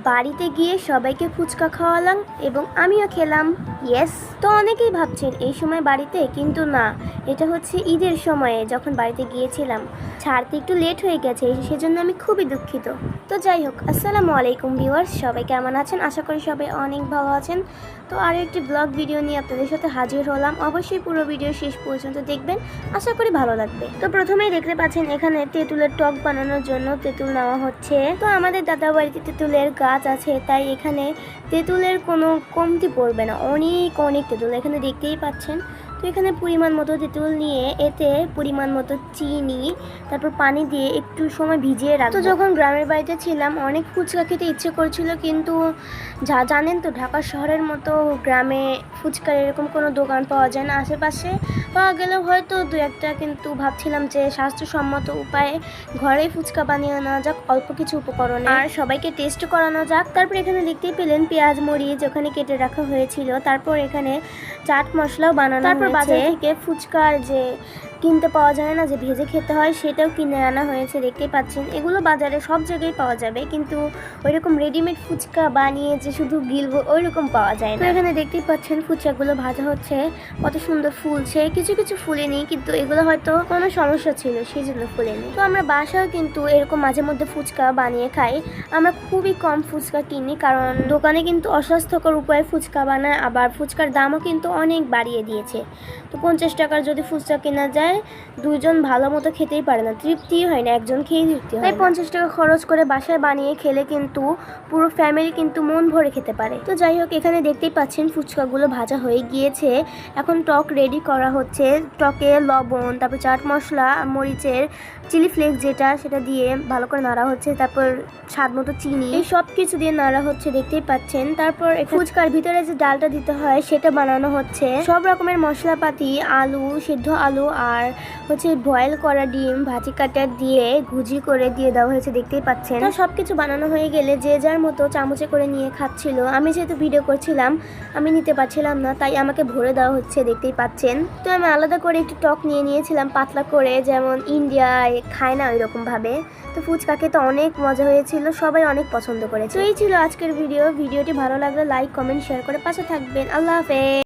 বাড়িতে গিয়ে সবাইকে ফুচকা খাওয়ালাম এবং আমিও খেলাম। ইয়েস। তো অনেকেই ভাবছেন এই সময় বাড়িতে, কিন্তু না, এটা হচ্ছে ঈদের সময়ে যখন বাড়িতে গিয়েছিলাম। ছাড়তে একটু লেট হয়ে গেছে, সেজন্য আমি খুবই দুঃখিত। তো যাই হোক, আসসালামু আলাইকুম ভিউয়ার্স, সবাই কেমন আছেন? আশা করি সবাই অনেক ভালো আছেন। তো আরও একটি ব্লগ ভিডিও নিয়ে আপনাদের সাথে হাজির হলাম। অবশ্যই পুরো ভিডিও শেষ পর্যন্ত দেখবেন, আশা করি ভালো লাগবে। তো প্রথমেই দেখতে পাচ্ছেন এখানে তেঁতুলের টক বানানোর জন্য তেঁতুল নেওয়া হচ্ছে। তো আমাদের দাদা বাড়িতে তেঁতুলের গাছ আছে, তাই এখানে তেঁতুলের কোনো কমতি পড়বে না। অনেক তেঁতুল এখানে দেখতেই পাচ্ছেন। তো এখানে পরিমাণ মতো তেঁতুল নিয়ে এতে পরিমাণ মতো চিনি, তারপর পানি দিয়ে একটু সময় ভিজিয়ে রাখবো। তো যখন গ্রামের বাড়িতে ছিলাম অনেক ফুচকা খেতে ইচ্ছে করছিল, কিন্তু জানেন তো ঢাকা শহরের মতো গ্রামে ফুচকার এরকম কোনো দোকান পাওয়া যায় না। আশেপাশে পাওয়া গেলেও হয়তো দু একটা, কিন্তু ভাবছিলাম যে স্বাস্থ্যসম্মত উপায়ে ঘরেই ফুচকা বানিয়ে নেওয়া যাক অল্প কিছু উপকরণে, আর সবাইকে টেস্ট করানো যাক। তারপর এখানে দেখতেই পেলেন পেঁয়াজ মরিচ ওখানে কেটে রাখা হয়েছিল। তারপর এখানে চাট মশলাও বানানো, তারপর বাজার থেকে ফুচকার যে কিনতে পাওয়া যায় না, যে ভেজে খেতে হয়, সেটাও কিনে আনা হয়েছে। দেখতেই পাচ্ছেন এগুলো বাজারে সব জায়গায় পাওয়া যাবে, কিন্তু ওইরকম রেডিমেড ফুচকা বানিয়ে যে শুধু গিলবো ওইরকম পাওয়া যায় না। এখানে দেখতেই পাচ্ছেন ফুচকাগুলো ভাজা হচ্ছে, কত সুন্দর ফুলছে। কিছু কিছু ফুলেনি, কিন্তু এগুলো হয়তো কোনো সমস্যা ছিল সেই জন্য ফুলেনি। তো আমরা বাসায় কিন্তু এরকম মাঝে মধ্যে ফুচকা বানিয়ে খাই। আমরা খুবই কম ফুচকা কিনি, কারণ দোকানে কিন্তু অস্বাস্থ্যকর উপায়ে ফুচকা বানায়, আবার ফুচকার দামও কিন্তু অনেক বাড়িয়ে দিয়েছে। তো 50 টাকার যদি ফুচকা কেনা যায়, দুইজন ভালো মতো খেতেই পারে না, তৃপ্তি হয় না, একজন খেয়েই তৃপ্তি হয়। তাই 50 টাকা খরচ করে বাসায় বানিয়ে খেলে কিন্তু পুরো ফ্যামিলি কিন্তু মন ভরে খেতে পারে। তো যাই হোক, এখানে দেখতেই পাচ্ছেন ফুচকাগুলো ভাজা হয়ে গিয়েছে। এখন টক রেডি করা হচ্ছে। টকে লবণ, তারপর চাট মশলা, মরিচের চিলি ফ্লেক্স যেটা, সেটা দিয়ে ভালো করে নাড়া হচ্ছে। তারপর স্বাদ মতো চিনি, এই সব কিছু দিয়ে নাড়া হচ্ছে, দেখতেই পাচ্ছেন। তারপর ফুচকার ভিতরে যে ডালটা দিতে হয় সেটা বানানো হচ্ছে। সব রকমের মশলাপাতি, আলু, সিদ্ধ আলু আর হচ্ছে বয়েল করা ডিম ভাজি কাটা দিয়ে ঘুজি করে দিয়ে দেওয়া হয়েছে, দেখতেই পাচ্ছেন। তো সবকিছু বানানো হয়ে গেলে যে যার মতো চামচে করে নিয়ে খাচ্ছিল। আমি যেহেতু ভিডিও করছিলাম আমি নিতে পারছিলাম না, তাই আমাকে ভরে দেওয়া হচ্ছে, দেখতেই পাচ্ছেন। তো আমি আলাদা করে একটু টক নিয়ে নিয়েছিলাম, পাতলা করে, যেমন ইন্ডিয়ায় খায় না ওইরকম ভাবে। তো ফুচকা খেতে অনেক মজা হয়েছিল, সবাই অনেক পছন্দ করেছে। তো এই ছিল আজকের ভিডিওটি ভালো লাগলে লাইক কমেন্ট শেয়ার করে পাশে থাকবেন। আল্লাহ হাফেজ।